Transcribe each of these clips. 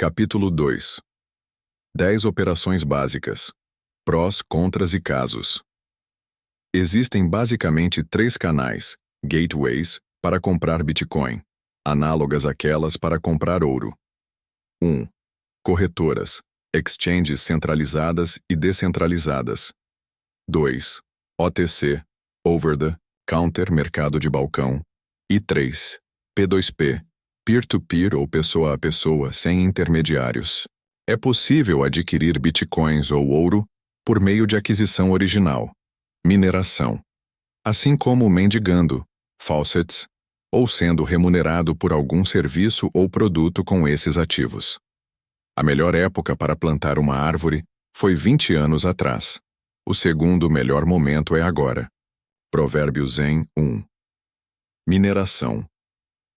Capítulo 2. 10 operações básicas. Prós, contras e casos. Existem basicamente 3 canais, gateways, para comprar Bitcoin, análogas àquelas para comprar ouro. 1. Corretoras, exchanges centralizadas e descentralizadas. 2. OTC, over the counter mercado de balcão. E 3. P2P, peer-to-peer ou pessoa a pessoa sem intermediários. É possível adquirir bitcoins ou ouro por meio de aquisição original, mineração, assim como mendigando, faucets, ou sendo remunerado por algum serviço ou produto com esses ativos. A melhor época para plantar uma árvore foi 20 anos atrás. O segundo melhor momento é agora. Provérbios Zen 1. Mineração.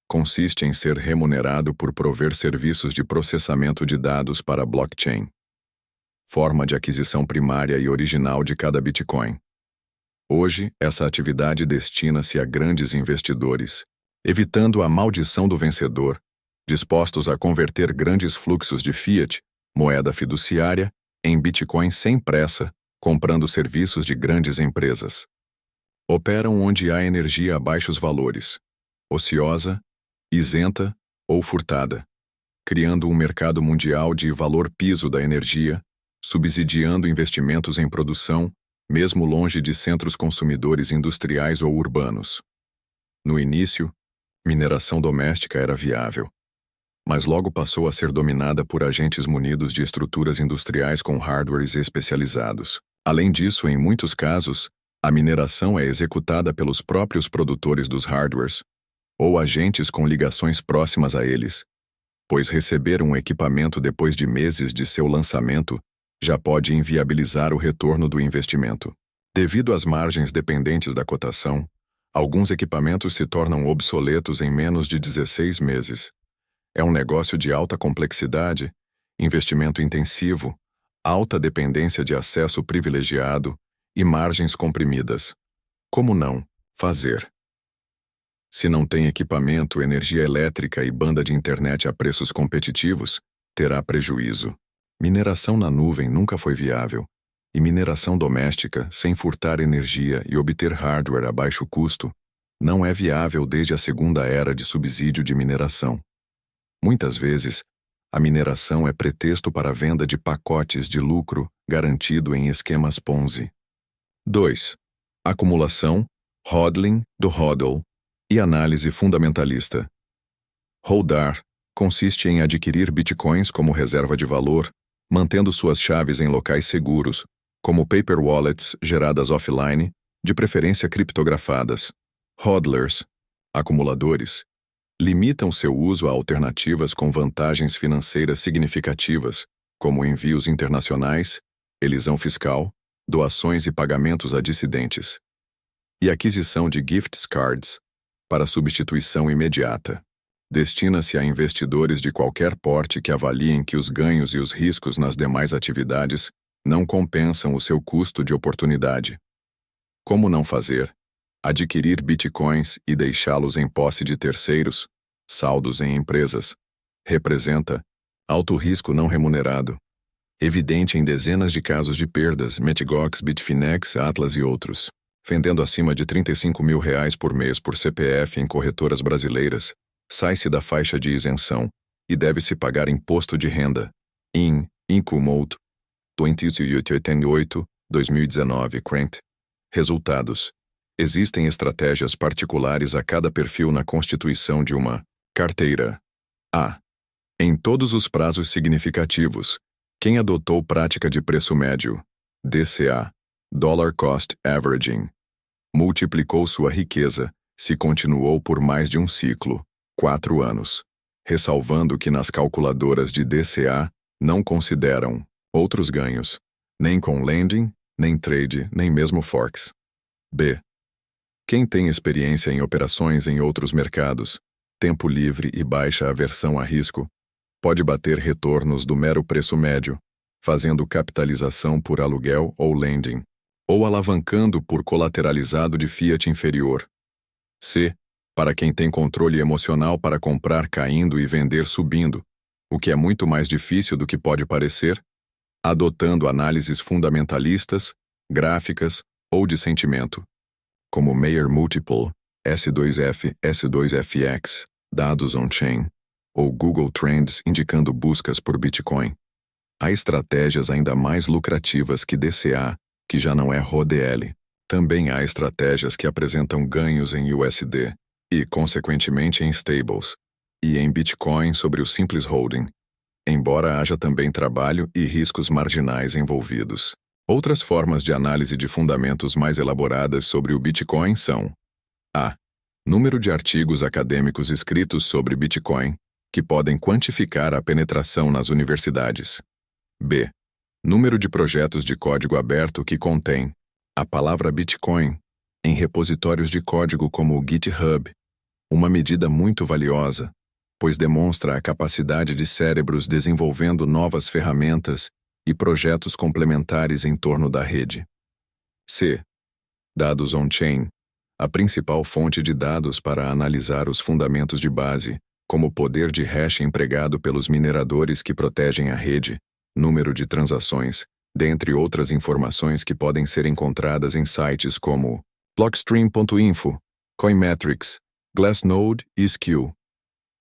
Consiste em ser remunerado por prover serviços de processamento de dados para blockchain. Forma de aquisição primária e original de cada Bitcoin. Hoje, essa atividade destina-se a grandes investidores, evitando a maldição do vencedor, dispostos a converter grandes fluxos de fiat, moeda fiduciária, em Bitcoin sem pressa, comprando serviços de grandes empresas. Operam onde há energia a baixos valores, ociosa, isenta ou furtada, criando um mercado mundial de valor piso da energia, subsidiando investimentos em produção, mesmo longe de centros consumidores industriais ou urbanos. No início, mineração doméstica era viável, mas logo passou a ser dominada por agentes munidos de estruturas industriais com hardwares especializados. Além disso, em muitos casos, a mineração é executada pelos próprios produtores dos hardwares, ou agentes com ligações próximas a eles, pois receber um equipamento depois de meses de seu lançamento já pode inviabilizar o retorno do investimento. Devido às margens dependentes da cotação, alguns equipamentos se tornam obsoletos em menos de 16 meses. É um negócio de alta complexidade, investimento intensivo, alta dependência de acesso privilegiado e margens comprimidas. Como não fazer? Se não tem equipamento, energia elétrica e banda de internet a preços competitivos, terá prejuízo. Mineração na nuvem nunca foi viável, e mineração doméstica, sem furtar energia e obter hardware a baixo custo, não é viável desde a segunda era de subsídio de mineração. Muitas vezes, a mineração é pretexto para a venda de pacotes de lucro garantido em esquemas Ponzi. 2. Acumulação, hodling, do hodl, e análise fundamentalista. Holdar consiste em adquirir bitcoins como reserva de valor, mantendo suas chaves em locais seguros, como paper wallets geradas offline, de preferência criptografadas. Hodlers, acumuladores, limitam seu uso a alternativas com vantagens financeiras significativas, como envios internacionais, elisão fiscal, doações e pagamentos a dissidentes, e aquisição de gift cards, para substituição imediata. Destina-se a investidores de qualquer porte que avaliem que os ganhos e os riscos nas demais atividades não compensam o seu custo de oportunidade. Como não fazer? Adquirir bitcoins e deixá-los em posse de terceiros, saldos em empresas, representa alto risco não remunerado, evidente em dezenas de casos de perdas, Mt. Bitfinex, Atlas e outros. Vendendo acima de R$35 mil por mês por CPF em corretoras brasileiras, sai-se da faixa de isenção e deve-se pagar imposto de renda. Incumult 2888, 2019, Crent. Resultados. Existem estratégias particulares a cada perfil na constituição de uma carteira. A. Em todos os prazos significativos, quem adotou prática de preço médio, DCA, Dollar Cost Averaging, multiplicou sua riqueza se continuou por mais de um ciclo, 4 anos, ressalvando que nas calculadoras de DCA não consideram outros ganhos, nem com lending, nem trade, nem mesmo forks. B. Quem tem experiência em operações em outros mercados, tempo livre e baixa aversão a risco, pode bater retornos do mero preço médio, fazendo capitalização por aluguel ou lending, ou alavancando por colateralizado de fiat inferior. C. Para quem tem controle emocional para comprar caindo e vender subindo, o que é muito mais difícil do que pode parecer, adotando análises fundamentalistas, gráficas ou de sentimento, como Mayer Multiple, S2F, S2FX, dados on-chain, ou Google Trends indicando buscas por Bitcoin. Há estratégias ainda mais lucrativas que DCA, que já não é RODL. Também há estratégias que apresentam ganhos em USD e, consequentemente, em stables, e em Bitcoin sobre o simples holding, embora haja também trabalho e riscos marginais envolvidos. Outras formas de análise de fundamentos mais elaboradas sobre o Bitcoin são: a. Número de artigos acadêmicos escritos sobre Bitcoin, que podem quantificar a penetração nas universidades. B. Número de projetos de código aberto que contém a palavra Bitcoin em repositórios de código como o GitHub, uma medida muito valiosa, pois demonstra a capacidade de cérebros desenvolvendo novas ferramentas e projetos complementares em torno da rede. C. Dados on-chain, a principal fonte de dados para analisar os fundamentos de base, como o poder de hash empregado pelos mineradores que protegem a rede, número de transações, dentre outras informações que podem ser encontradas em sites como Blockstream.info, Coinmetrics, Glassnode e Skew.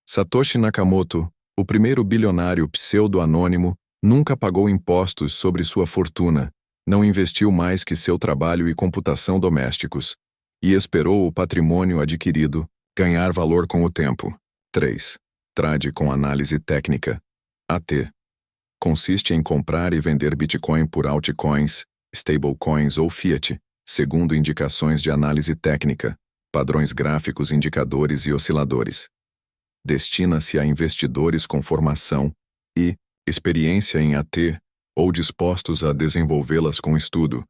Satoshi Nakamoto, o primeiro bilionário pseudo-anônimo, nunca pagou impostos sobre sua fortuna, não investiu mais que seu trabalho e computação domésticos, e esperou o patrimônio adquirido ganhar valor com o tempo. 3. Trade com análise técnica. AT. Consiste em comprar e vender Bitcoin por altcoins, stablecoins ou fiat, segundo indicações de análise técnica, padrões gráficos, indicadores e osciladores. Destina-se a investidores com formação e experiência em AT ou dispostos a desenvolvê-las com estudo,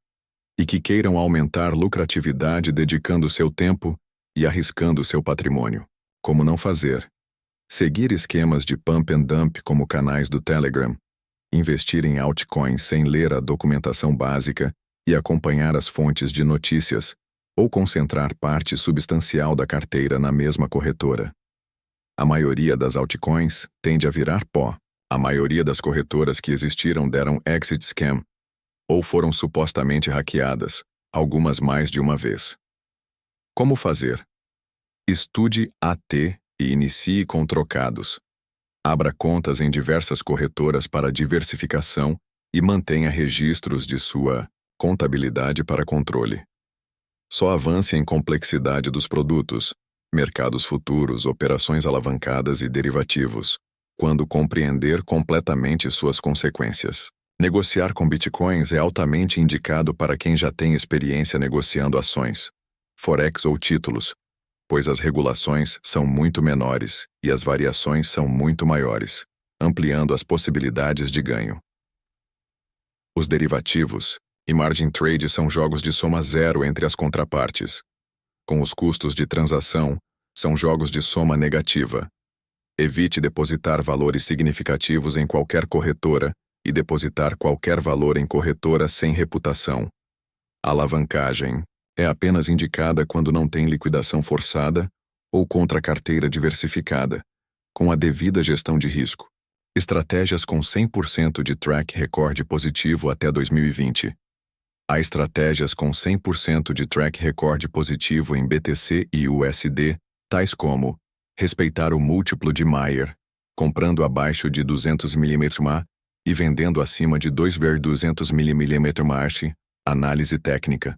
e que queiram aumentar lucratividade dedicando seu tempo e arriscando seu patrimônio. Como não fazer? Seguir esquemas de pump and dump como canais do Telegram, investir em altcoins sem ler a documentação básica e acompanhar as fontes de notícias, ou concentrar parte substancial da carteira na mesma corretora. A maioria das altcoins tende a virar pó. A maioria das corretoras que existiram deram exit scam, ou foram supostamente hackeadas, algumas mais de uma vez. Como fazer? Estude AT e inicie com trocados. Abra contas em diversas corretoras para diversificação e mantenha registros de sua contabilidade para controle. Só avance em complexidade dos produtos, mercados futuros, operações alavancadas e derivativos, quando compreender completamente suas consequências. Negociar com bitcoins é altamente indicado para quem já tem experiência negociando ações, forex ou títulos, pois as regulações são muito menores e as variações são muito maiores, ampliando as possibilidades de ganho. Os derivativos e margin trade são jogos de soma zero entre as contrapartes. Com os custos de transação, são jogos de soma negativa. Evite depositar valores significativos em qualquer corretora e depositar qualquer valor em corretora sem reputação. A alavancagem é apenas indicada quando não tem liquidação forçada ou contra carteira diversificada, com a devida gestão de risco. Estratégias com 100% de track record positivo até 2020. Há estratégias com 100% de track record positivo em BTC e USD, tais como respeitar o múltiplo de Mayer, comprando abaixo de 200 mm e vendendo acima de 2,200 mm, análise técnica.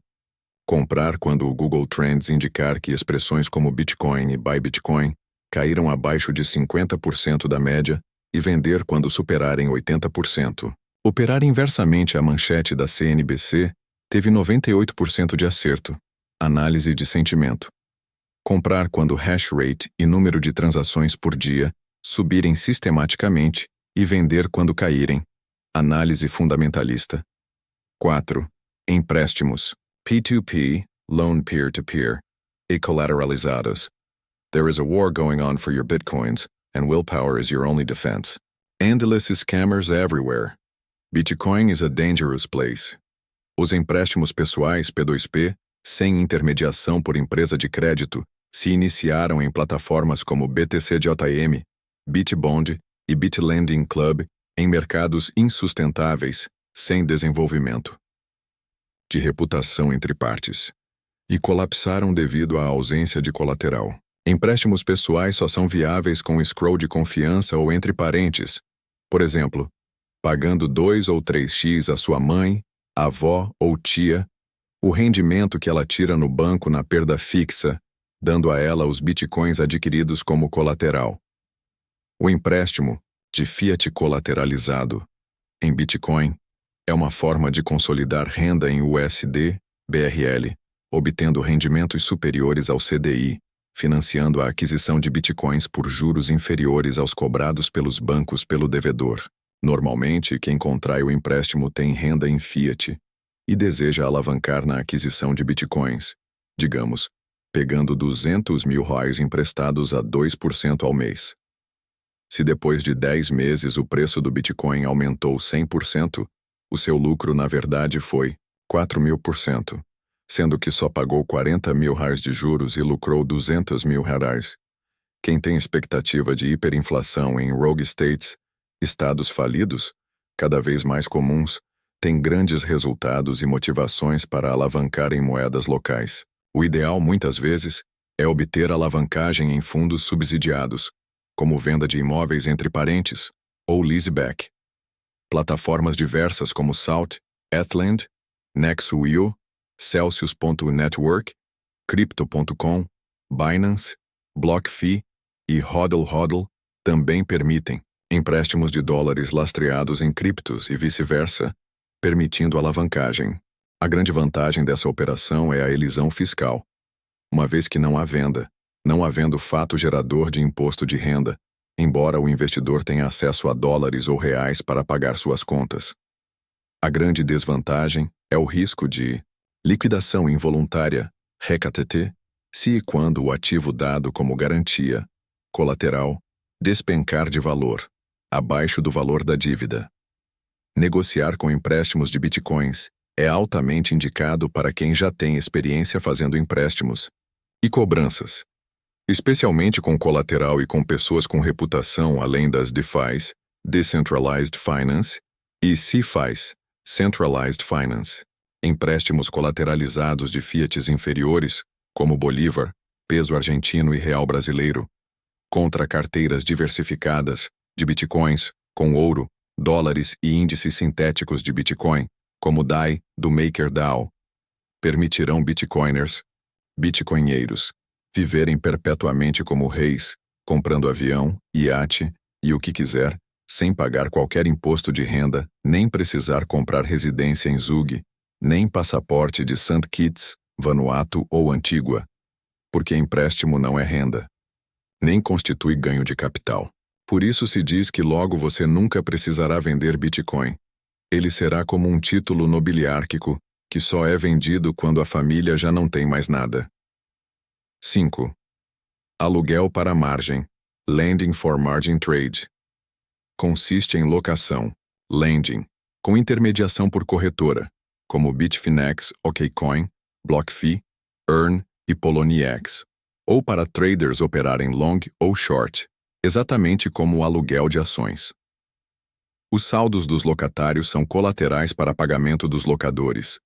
Comprar quando o Google Trends indicar que expressões como Bitcoin e Buy Bitcoin caíram abaixo de 50% da média e vender quando superarem 80%. Operar inversamente a manchete da CNBC teve 98% de acerto. Análise de sentimento. Comprar quando hash rate e número de transações por dia subirem sistematicamente e vender quando caírem. Análise fundamentalista. 4. Empréstimos. P2P, loan peer-to-peer, e collateralizados. There is a war going on for your bitcoins, and willpower is your only defense. Endless scammers everywhere. Bitcoin is a dangerous place. Os empréstimos pessoais P2P, sem intermediação por empresa de crédito, se iniciaram em plataformas como BTCJM, Bitbond e BitLending Club em mercados insustentáveis, sem desenvolvimento de reputação entre partes, e colapsaram devido à ausência de colateral. Empréstimos pessoais só são viáveis com escrow de confiança ou entre parentes, por exemplo, pagando 2 ou 3x à sua mãe, avó ou tia, o rendimento que ela tira no banco na perda fixa, dando a ela os bitcoins adquiridos como colateral. O empréstimo, de fiat colateralizado, em Bitcoin, é uma forma de consolidar renda em USD, BRL, obtendo rendimentos superiores ao CDI, financiando a aquisição de bitcoins por juros inferiores aos cobrados pelos bancos pelo devedor. Normalmente, quem contrai o empréstimo tem renda em fiat e deseja alavancar na aquisição de bitcoins, digamos, pegando 200 mil reais emprestados a 2% ao mês. Se depois de 10 meses o preço do Bitcoin aumentou 100%, o seu lucro na verdade foi 4.000%, sendo que só pagou 40 mil reais de juros e lucrou 200 mil reais. Quem tem expectativa de hiperinflação em rogue states, estados falidos, cada vez mais comuns, tem grandes resultados e motivações para alavancar em moedas locais. O ideal, muitas vezes, é obter alavancagem em fundos subsidiados, como venda de imóveis entre parentes, ou leaseback. Plataformas diversas como Salt, Ethland, Nexo.io, Celsius.network, Crypto.com, Binance, BlockFi e HODL também permitem empréstimos de dólares lastreados em criptos e vice-versa, permitindo alavancagem. A grande vantagem dessa operação é a elisão fiscal, uma vez que não há venda, não havendo fato gerador de imposto de renda, embora o investidor tenha acesso a dólares ou reais para pagar suas contas. A grande desvantagem é o risco de liquidação involuntária, RECATT, se e quando o ativo dado como garantia, colateral, despencar de valor, abaixo do valor da dívida. Negociar com empréstimos de bitcoins é altamente indicado para quem já tem experiência fazendo empréstimos e cobranças, especialmente com colateral e com pessoas com reputação além das DeFis, Decentralized Finance, e CeFis, Centralized Finance. Empréstimos colateralizados de fiats inferiores, como Bolívar, peso argentino e real brasileiro, contra carteiras diversificadas de bitcoins, com ouro, dólares e índices sintéticos de Bitcoin, como DAI, do MakerDAO, permitirão bitcoiners, bitcoinheiros, viverem perpetuamente como reis, comprando avião, iate e o que quiser, sem pagar qualquer imposto de renda, nem precisar comprar residência em Zug, nem passaporte de St. Kitts, Vanuatu ou Antigua, porque empréstimo não é renda, nem constitui ganho de capital. Por isso se diz que logo você nunca precisará vender Bitcoin. Ele será como um título nobiliárquico, que só é vendido quando a família já não tem mais nada. 5. Aluguel para margem, lending for margin trade. Consiste em locação, lending, com intermediação por corretora, como Bitfinex, OKCoin, BlockFi, Earn e Poloniex, ou para traders operarem long ou short, exatamente como o aluguel de ações. Os saldos dos locatários são colaterais para pagamento dos locadores,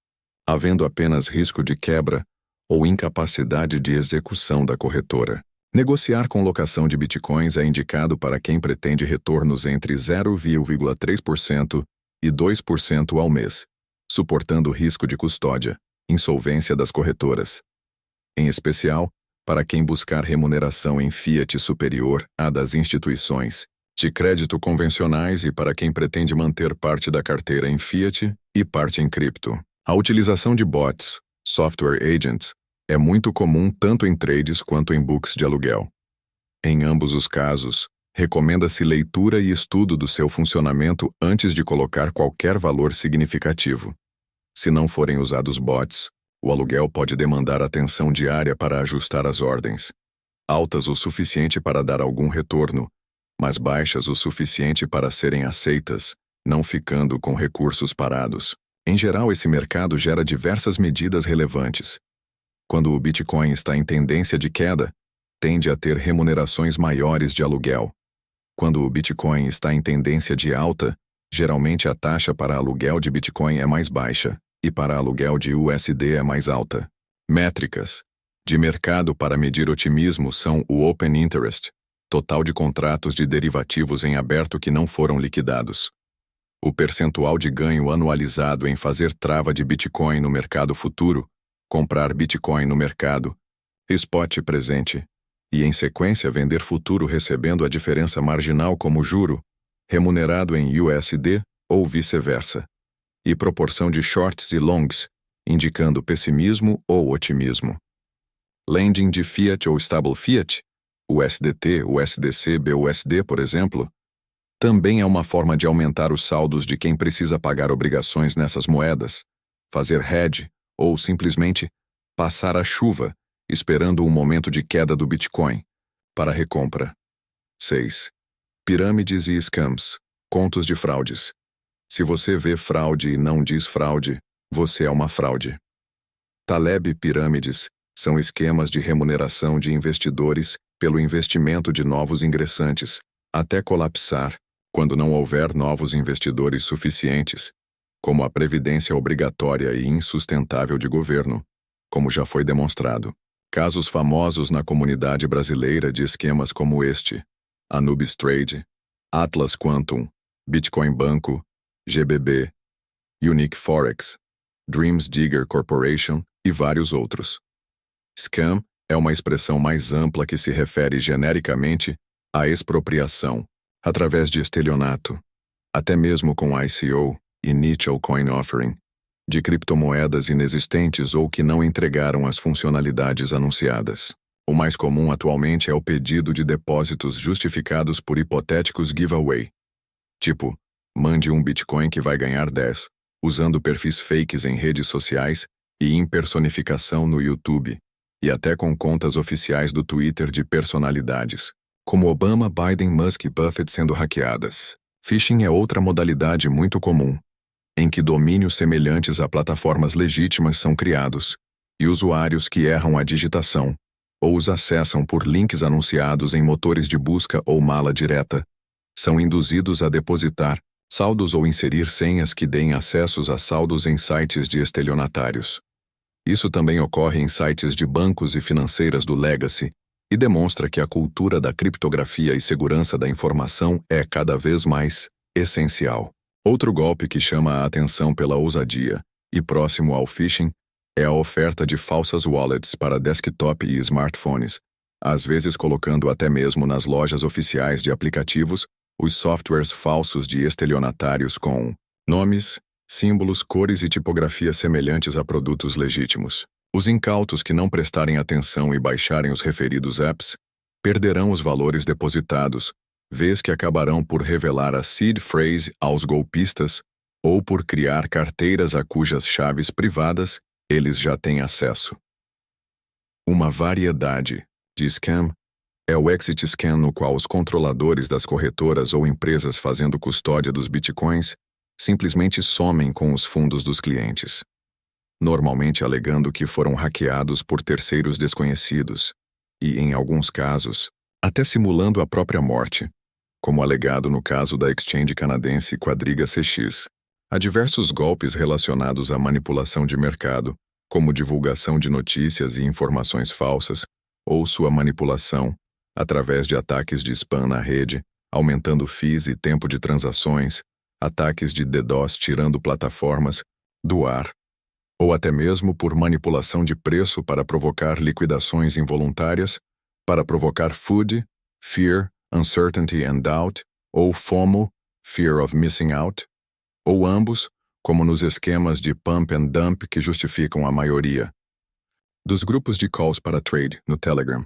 havendo apenas risco de quebra ou incapacidade de execução da corretora. Negociar com locação de bitcoins é indicado para quem pretende retornos entre 0,3% e 2% ao mês, suportando risco de custódia, insolvência das corretoras. Em especial, para quem buscar remuneração em fiat superior à das instituições de crédito convencionais e para quem pretende manter parte da carteira em fiat e parte em cripto. A utilização de bots, software agents, é muito comum tanto em trades quanto em books de aluguel. Em ambos os casos, recomenda-se leitura e estudo do seu funcionamento antes de colocar qualquer valor significativo. Se não forem usados bots, o aluguel pode demandar atenção diária para ajustar as ordens, altas o suficiente para dar algum retorno, mas baixas o suficiente para serem aceitas, não ficando com recursos parados. Em geral, esse mercado gera diversas medidas relevantes. Quando o Bitcoin está em tendência de queda, tende a ter remunerações maiores de aluguel. Quando o Bitcoin está em tendência de alta, geralmente a taxa para aluguel de Bitcoin é mais baixa e para aluguel de USD é mais alta. Métricas de mercado para medir otimismo são o Open Interest, total de contratos de derivativos em aberto que não foram liquidados. O percentual de ganho anualizado em fazer trava de Bitcoin no mercado futuro, comprar Bitcoin no mercado, spot presente, e em sequência vender futuro recebendo a diferença marginal como juro, remunerado em USD ou vice-versa, e proporção de shorts e longs, indicando pessimismo ou otimismo. Lending de Fiat ou Stable Fiat, USDT, USDC, BUSD, por exemplo, também é uma forma de aumentar os saldos de quem precisa pagar obrigações nessas moedas, fazer hedge ou simplesmente passar a chuva, esperando um momento de queda do Bitcoin, para recompra. 6. Pirâmides e scams, contos de fraudes. Se você vê fraude e não diz fraude, você é uma fraude. Taleb pirâmides são esquemas de remuneração de investidores pelo investimento de novos ingressantes, até colapsar, quando não houver novos investidores suficientes, como a previdência obrigatória e insustentável de governo, como já foi demonstrado. Casos famosos na comunidade brasileira de esquemas como este: Anubis Trade, Atlas Quantum, Bitcoin Banco, GBB, Unique Forex, Dreams Digger Corporation e vários outros. Scam é uma expressão mais ampla que se refere genericamente à expropriação, através de estelionato, até mesmo com ICO, Initial Coin Offering, de criptomoedas inexistentes ou que não entregaram as funcionalidades anunciadas. O mais comum atualmente é o pedido de depósitos justificados por hipotéticos giveaway. Tipo, mande um Bitcoin que vai ganhar 10, usando perfis fakes em redes sociais e impersonificação no YouTube, e até com contas oficiais do Twitter de personalidades, como Obama, Biden, Musk e Buffett sendo hackeadas. Phishing é outra modalidade muito comum, em que domínios semelhantes a plataformas legítimas são criados, e usuários que erram a digitação, ou os acessam por links anunciados em motores de busca ou mala direta, são induzidos a depositar saldos ou inserir senhas que deem acessos a saldos em sites de estelionatários. Isso também ocorre em sites de bancos e financeiras do Legacy, e demonstra que a cultura da criptografia e segurança da informação é cada vez mais essencial. Outro golpe que chama a atenção pela ousadia, e próximo ao phishing, é a oferta de falsas wallets para desktop e smartphones, às vezes colocando até mesmo nas lojas oficiais de aplicativos os softwares falsos de estelionatários com nomes, símbolos, cores e tipografia semelhantes a produtos legítimos. Os incautos que não prestarem atenção e baixarem os referidos apps perderão os valores depositados, vez que acabarão por revelar a seed phrase aos golpistas ou por criar carteiras a cujas chaves privadas eles já têm acesso. Uma variedade de scam é o exit scam, no qual os controladores das corretoras ou empresas fazendo custódia dos bitcoins simplesmente somem com os fundos dos clientes, normalmente alegando que foram hackeados por terceiros desconhecidos e, em alguns casos, até simulando a própria morte, como alegado no caso da exchange canadense Quadriga CX. Há diversos golpes relacionados à manipulação de mercado, como divulgação de notícias e informações falsas, ou sua manipulação, através de ataques de spam na rede, aumentando fees e tempo de transações, ataques de DDoS tirando plataformas do ar, ou até mesmo por manipulação de preço para provocar liquidações involuntárias, para provocar FUD, Fear, Uncertainty and Doubt, ou FOMO, Fear of Missing Out, ou ambos, como nos esquemas de pump and dump que justificam a maioria dos grupos de calls para trade no Telegram.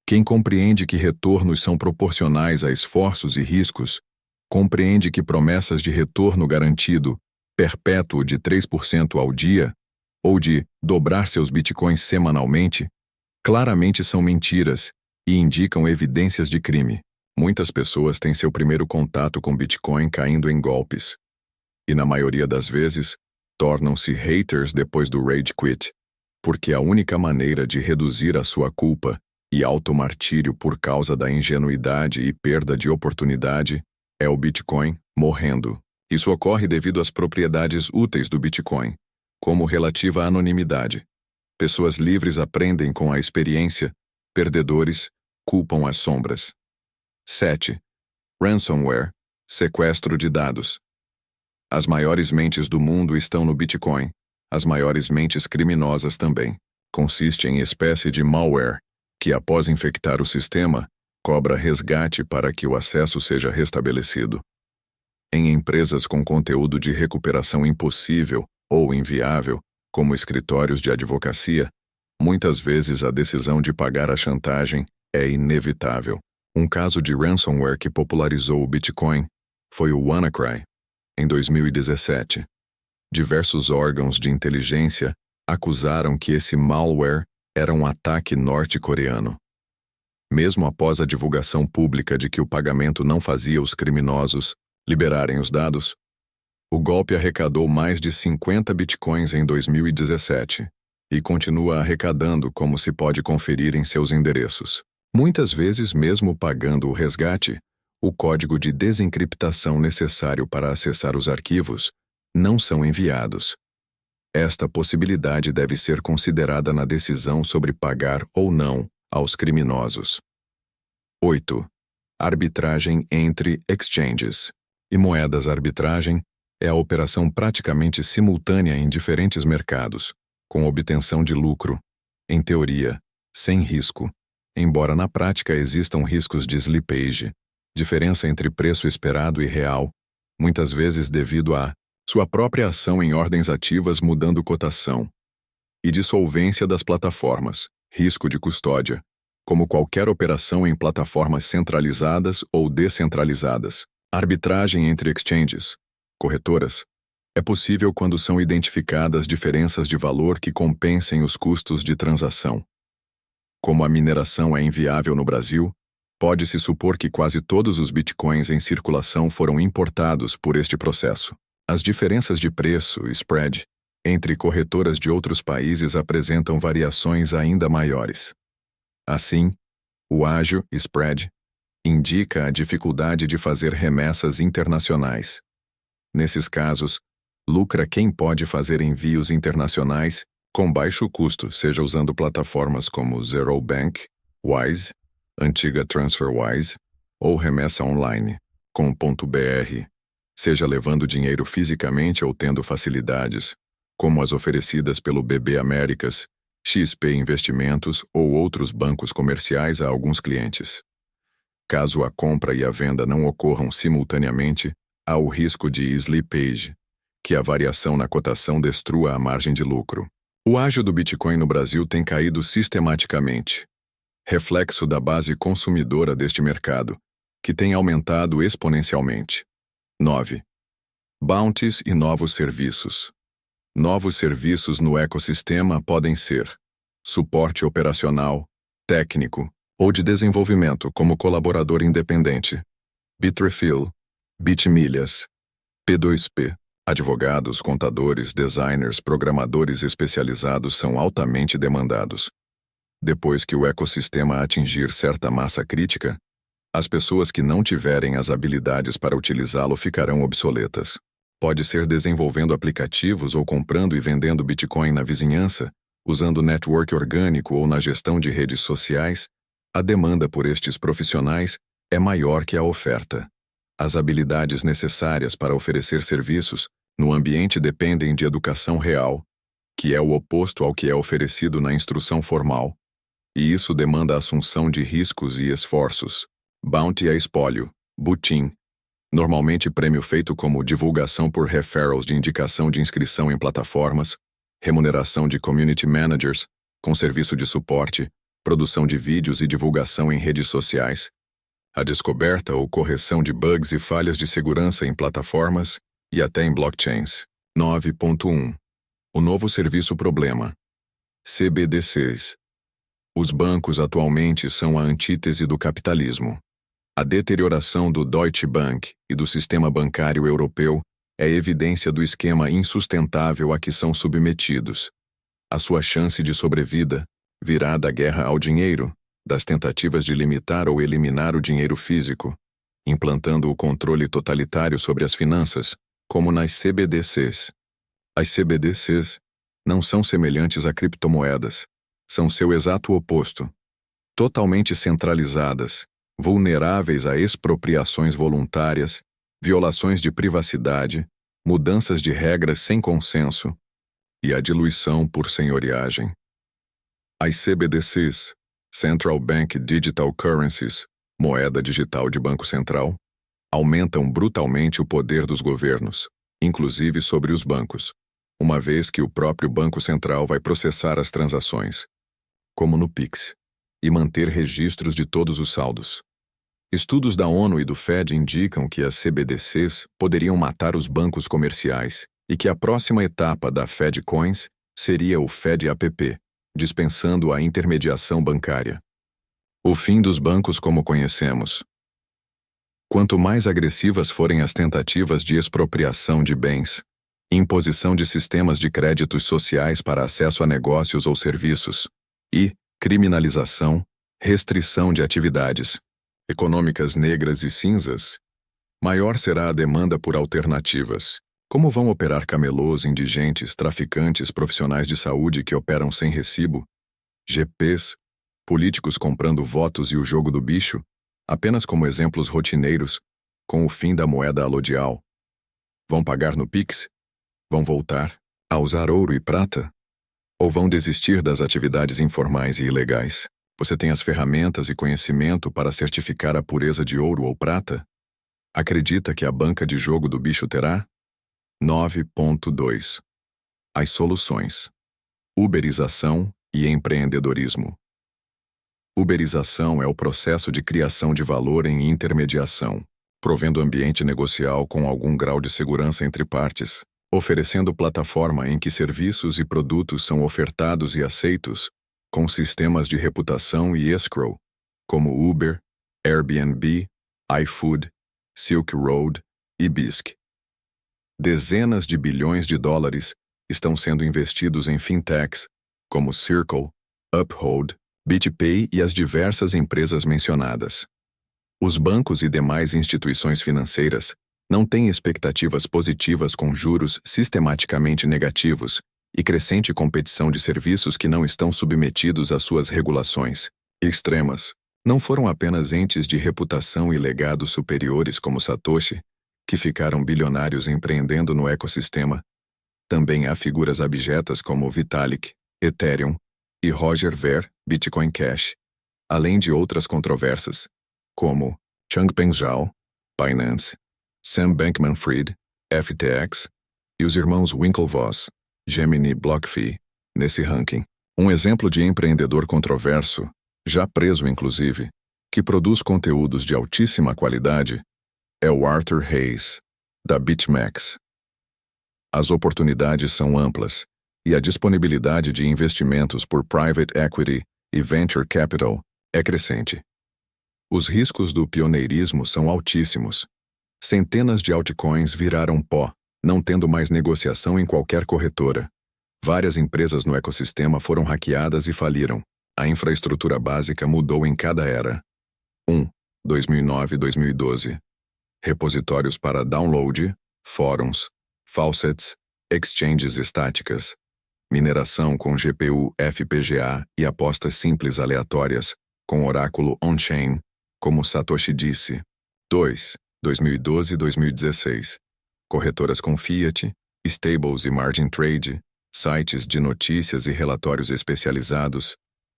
Quem compreende que retornos são proporcionais a esforços e riscos, compreende que promessas de retorno garantido, perpétuo de 3% ao dia, ou de dobrar seus bitcoins semanalmente, claramente são mentiras e indicam evidências de crime. Muitas pessoas têm seu primeiro contato com Bitcoin caindo em golpes, e na maioria das vezes, tornam-se haters depois do rage quit, porque a única maneira de reduzir a sua culpa e automartírio por causa da ingenuidade e perda de oportunidade é o Bitcoin morrendo. Isso ocorre devido às propriedades úteis do Bitcoin, como relativa anonimidade. Pessoas livres aprendem com a experiência, perdedores culpam as sombras. 7. Ransomware, sequestro de dados. As maiores mentes do mundo estão no Bitcoin, as maiores mentes criminosas também. Consiste em espécie de malware, que após infectar o sistema, cobra resgate para que o acesso seja restabelecido. Em empresas com conteúdo de recuperação impossível ou inviável, como escritórios de advocacia, muitas vezes a decisão de pagar a chantagem é inevitável. Um caso de ransomware que popularizou o Bitcoin foi o WannaCry, em 2017. Diversos órgãos de inteligência acusaram que esse malware era um ataque norte-coreano. Mesmo após a divulgação pública de que o pagamento não fazia os criminosos liberarem os dados, o golpe arrecadou mais de 50 bitcoins em 2017 e continua arrecadando, como se pode conferir em seus endereços. Muitas vezes, mesmo pagando o resgate, o código de desencriptação necessário para acessar os arquivos não são enviados. Esta possibilidade deve ser considerada na decisão sobre pagar ou não aos criminosos. 8. Arbitragem entre exchanges e moedas. Arbitragem é a operação praticamente simultânea em diferentes mercados, com obtenção de lucro, em teoria, sem risco, embora na prática existam riscos de slippage, diferença entre preço esperado e real, muitas vezes devido a sua própria ação em ordens ativas mudando cotação, e dissolvência das plataformas, risco de custódia, como qualquer operação em plataformas centralizadas ou descentralizadas. Arbitragem entre exchanges, corretoras, é possível quando são identificadas diferenças de valor que compensem os custos de transação. Como a mineração é inviável no Brasil, pode-se supor que quase todos os bitcoins em circulação foram importados por este processo. As diferenças de preço, spread, entre corretoras de outros países apresentam variações ainda maiores. Assim, o ágio, spread, indica a dificuldade de fazer remessas internacionais. Nesses casos, lucra quem pode fazer envios internacionais com baixo custo, seja usando plataformas como Zero Bank, Wise, antiga TransferWise, ou remessa online, com .br, seja levando dinheiro fisicamente ou tendo facilidades, como as oferecidas pelo BB Américas, XP Investimentos ou outros bancos comerciais a alguns clientes. Caso a compra e a venda não ocorram simultaneamente, há o risco de slippage, que a variação na cotação destrua a margem de lucro. O ágio do Bitcoin no Brasil tem caído sistematicamente, reflexo da base consumidora deste mercado, que tem aumentado exponencialmente. 9. Bounties e novos serviços. Novos serviços no ecossistema podem ser suporte operacional, técnico ou de desenvolvimento como colaborador independente, Bitrefill, Bitmilhas, P2P. Advogados, contadores, designers, programadores especializados são altamente demandados. Depois que o ecossistema atingir certa massa crítica, as pessoas que não tiverem as habilidades para utilizá-lo ficarão obsoletas. Pode ser desenvolvendo aplicativos ou comprando e vendendo Bitcoin na vizinhança, usando network orgânico ou na gestão de redes sociais, a demanda por estes profissionais é maior que a oferta. As habilidades necessárias para oferecer serviços no ambiente dependem de educação real, que é o oposto ao que é oferecido na instrução formal, e isso demanda a assunção de riscos e esforços. Bounty é espólio, butim, normalmente prêmio feito como divulgação por referrals de indicação de inscrição em plataformas, remuneração de community managers, com serviço de suporte, produção de vídeos e divulgação em redes sociais, a descoberta ou correção de bugs e falhas de segurança em plataformas e até em blockchains. 9.1. O novo serviço problema. CBDCs. Os bancos atualmente são a antítese do capitalismo. A deterioração do Deutsche Bank e do sistema bancário europeu é evidência do esquema insustentável a que são submetidos. A sua chance de sobrevida, virada a guerra ao dinheiro, das tentativas de limitar ou eliminar o dinheiro físico, implantando o controle totalitário sobre as finanças, como nas CBDCs. As CBDCs não são semelhantes a criptomoedas, são seu exato oposto. Totalmente centralizadas, vulneráveis a expropriações voluntárias, violações de privacidade, mudanças de regras sem consenso e a diluição por senhoriagem. As CBDCs, Central Bank Digital Currencies, moeda digital de Banco Central, aumentam brutalmente o poder dos governos, inclusive sobre os bancos, uma vez que o próprio Banco Central vai processar as transações, como no Pix, e manter registros de todos os saldos. Estudos da ONU e do Fed indicam que as CBDCs poderiam matar os bancos comerciais e que a próxima etapa da Fed Coins seria o Fed App, dispensando a intermediação bancária. O fim dos bancos como conhecemos. Quanto mais agressivas forem as tentativas de expropriação de bens, imposição de sistemas de créditos sociais para acesso a negócios ou serviços, e criminalização, restrição de atividades econômicas negras e cinzas, maior será a demanda por alternativas. Como vão operar camelôs, indigentes, traficantes, profissionais de saúde que operam sem recibo, GPs, políticos comprando votos e o jogo do bicho, apenas como exemplos rotineiros, com o fim da moeda alodial? Vão pagar no Pix? Vão voltar a usar ouro e prata? Ou vão desistir das atividades informais e ilegais? Você tem as ferramentas e conhecimento para certificar a pureza de ouro ou prata? Acredita que a banca de jogo do bicho terá? 9.2 As soluções. Uberização e empreendedorismo. Uberização é o processo de criação de valor em intermediação, provendo ambiente negocial com algum grau de segurança entre partes, oferecendo plataforma em que serviços e produtos são ofertados e aceitos, com sistemas de reputação e escrow, como Uber, Airbnb, iFood, Silk Road e Bisq. Dezenas de bilhões de dólares estão sendo investidos em fintechs, como Circle, Uphold, BitPay e as diversas empresas mencionadas. Os bancos e demais instituições financeiras não têm expectativas positivas com juros sistematicamente negativos e crescente competição de serviços que não estão submetidos às suas regulações extremas. Não foram apenas entes de reputação e legado superiores como Satoshi, que ficaram bilionários empreendendo no ecossistema. Também há figuras abjetas como Vitalik, Ethereum, e Roger Ver, Bitcoin Cash, além de outras controvérsias, como Changpeng Zhao, Binance, Sam Bankman-Fried, FTX, e os irmãos Winklevoss, Gemini BlockFi, nesse ranking. Um exemplo de empreendedor controverso, já preso inclusive, que produz conteúdos de altíssima qualidade, é o Arthur Hayes, da BitMEX. As oportunidades são amplas, e a disponibilidade de investimentos por private equity e venture capital é crescente. Os riscos do pioneirismo são altíssimos. Centenas de altcoins viraram pó, não tendo mais negociação em qualquer corretora. Várias empresas no ecossistema foram hackeadas e faliram. A infraestrutura básica mudou em cada era. 2009-2012. Repositórios para download, fóruns, faucets, exchanges estáticas, mineração com GPU FPGA e apostas simples aleatórias, com oráculo on-chain, como Satoshi disse. 2012-2016. Corretoras com fiat, stables e margin trade, sites de notícias e relatórios especializados,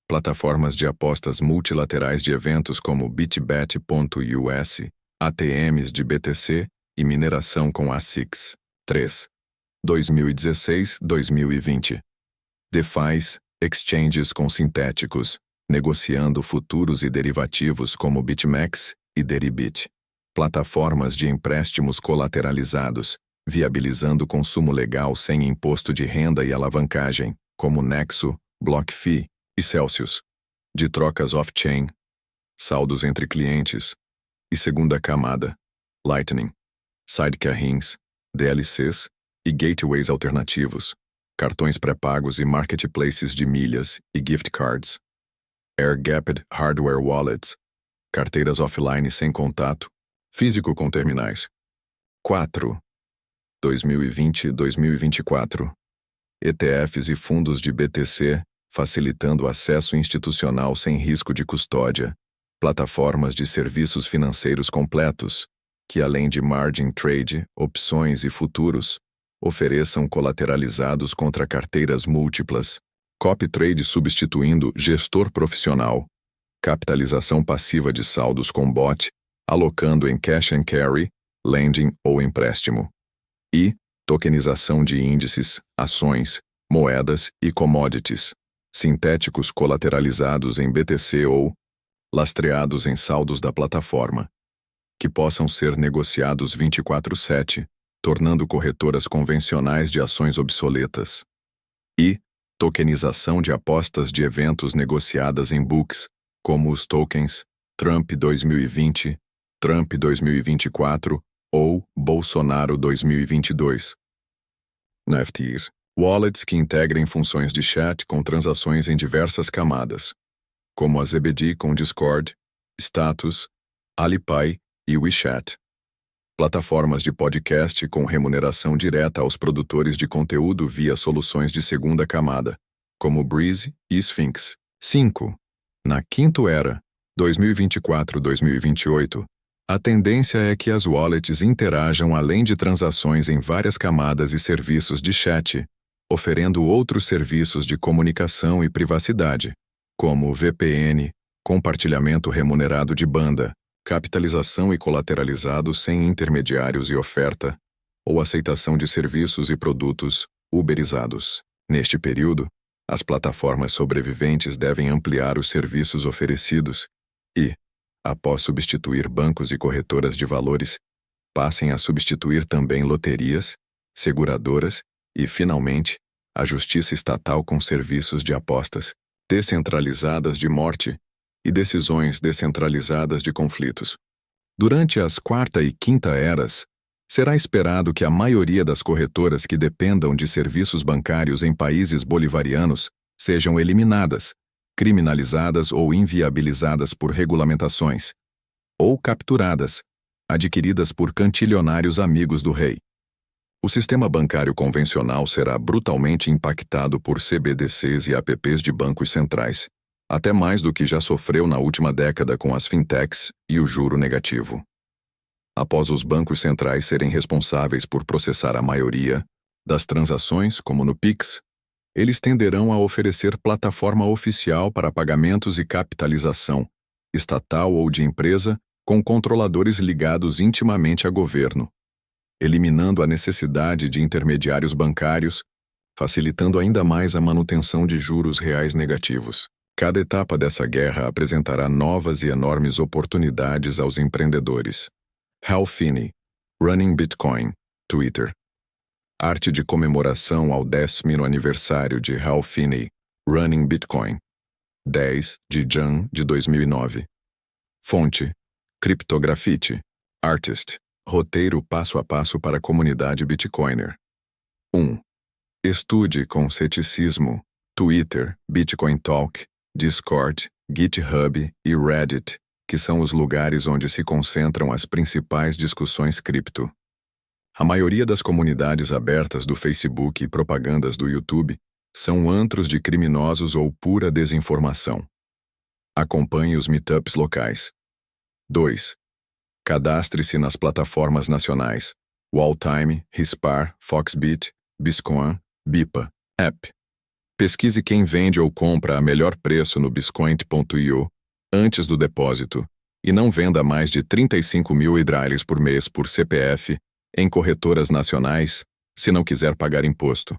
plataformas de apostas multilaterais de eventos como bitbet.us, ATMs de BTC e mineração com ASICs. 2016-2020. DeFis, exchanges com sintéticos, negociando futuros e derivativos como BitMEX e Deribit. Plataformas de empréstimos colateralizados, viabilizando consumo legal sem imposto de renda e alavancagem, como Nexo, BlockFi e Celsius. De trocas off-chain, saldos entre clientes. E segunda camada, Lightning, sidecarrings, DLCs e gateways alternativos, cartões pré-pagos e marketplaces de milhas e gift cards. air-gapped hardware wallets, carteiras offline sem contato, físico com terminais. 4. 2020 e 2024. ETFs e fundos de BTC, facilitando acesso institucional sem risco de custódia, plataformas de serviços financeiros completos, que além de margin trade, opções e futuros, ofereçam colateralizados contra carteiras múltiplas, copy trade substituindo gestor profissional, capitalização passiva de saldos com bot, alocando em cash and carry, lending ou empréstimo, e tokenização de índices, ações, moedas e commodities, sintéticos colateralizados em BTC ou lastreados em saldos da plataforma, que possam ser negociados 24/7, tornando corretoras convencionais de ações obsoletas. E tokenização de apostas de eventos negociadas em books, como os tokens Trump 2020, Trump 2024 ou Bolsonaro 2022. NFTs, wallets que integrem funções de chat com transações em diversas camadas, como a ZBD com Discord, Status, Alipay e WeChat. Plataformas de podcast com remuneração direta aos produtores de conteúdo via soluções de segunda camada, como Breeze e Sphinx. 5. Na quinta era, 2024-2028, a tendência é que as wallets interajam além de transações em várias camadas e serviços de chat, oferendo outros serviços de comunicação e privacidade, como VPN, compartilhamento remunerado de banda, capitalização e colateralizado sem intermediários e oferta, ou aceitação de serviços e produtos uberizados. Neste período, as plataformas sobreviventes devem ampliar os serviços oferecidos e, após substituir bancos e corretoras de valores, passem a substituir também loterias, seguradoras e, finalmente, a justiça estatal com serviços de apostas descentralizadas de morte e decisões descentralizadas de conflitos. Durante as quarta e quinta eras, será esperado que a maioria das corretoras que dependam de serviços bancários em países bolivarianos sejam eliminadas, criminalizadas ou inviabilizadas por regulamentações, ou capturadas, adquiridas por cantilionários amigos do rei. O sistema bancário convencional será brutalmente impactado por CBDCs e apps de bancos centrais, até mais do que já sofreu na última década com as fintechs e o juro negativo. Após os bancos centrais serem responsáveis por processar a maioria das transações, como no Pix, eles tenderão a oferecer plataforma oficial para pagamentos e capitalização, estatal ou de empresa, com controladores ligados intimamente a governo, eliminando a necessidade de intermediários bancários, facilitando ainda mais a manutenção de juros reais negativos. Cada etapa dessa guerra apresentará novas e enormes oportunidades aos empreendedores. Hal Finney, Running Bitcoin, Twitter. Arte de comemoração ao 10º aniversário de Hal Finney, Running Bitcoin. 10 de Jan de 2009. Fonte: Cryptografite. Artist. Roteiro passo a passo para a comunidade Bitcoiner. 1. Estude com ceticismo Twitter, Bitcoin Talk, Discord, GitHub e Reddit, que são os lugares onde se concentram as principais discussões cripto. A maioria das comunidades abertas do Facebook e propagandas do YouTube são antros de criminosos ou pura desinformação. Acompanhe os meetups locais. 2. Cadastre-se nas plataformas nacionais Walltime, Rispar, Foxbit, Biscoin, Bipa, App. Pesquise quem vende ou compra a melhor preço no Biscoint.io antes do depósito e não venda mais de 35 mil hidrales por mês por CPF em corretoras nacionais se não quiser pagar imposto.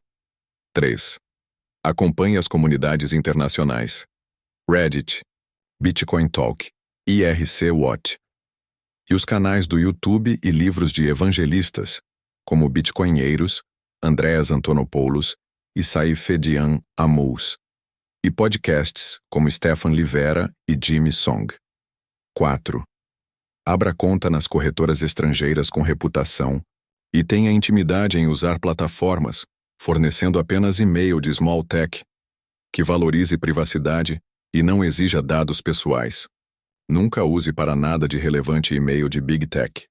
3. Acompanhe as comunidades internacionais Reddit, Bitcoin Talk, IRC Watch e os canais do YouTube e livros de evangelistas, como Bitcoinheiros, Andreas Antonopoulos e Saifedian Ammous, e podcasts como Stefan Livera e Jimmy Song. 4. Abra conta nas corretoras estrangeiras com reputação e tenha intimidade em usar plataformas, fornecendo apenas e-mail de small tech, que valorize privacidade, E não exija dados pessoais. Nunca use para nada de relevante e-mail de Big Tech.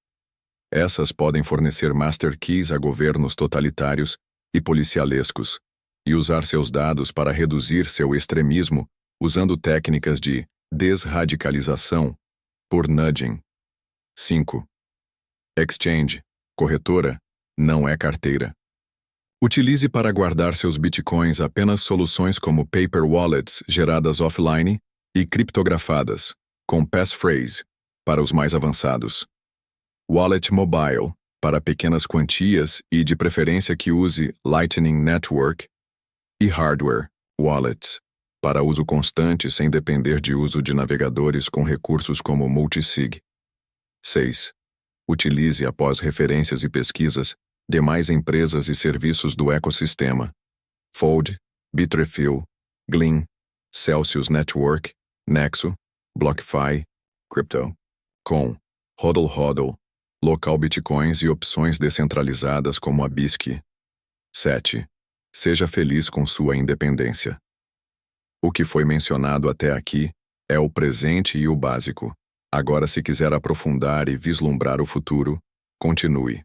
Essas podem fornecer master keys a governos totalitários e policialescos, e usar seus dados para reduzir seu extremismo usando técnicas de desradicalização por nudging. 5. Exchange, corretora, não é carteira. Utilize para guardar seus bitcoins apenas soluções como paper wallets geradas offline e criptografadas, com passphrase, para os mais avançados. Wallet mobile, para pequenas quantias e de preferência que use Lightning Network. E hardware, wallets, para uso constante sem depender de uso de navegadores com recursos como multisig. 6. Utilize após referências e pesquisas demais empresas e serviços do ecossistema. Fold, Bitrefill, Glean, Celsius Network, Nexo, BlockFi, Crypto, Com, HODL, Local Bitcoins e opções descentralizadas como a BISC. 7. Seja feliz com sua independência. O que foi mencionado até aqui é o presente e o básico. Agora, se quiser aprofundar e vislumbrar o futuro, continue.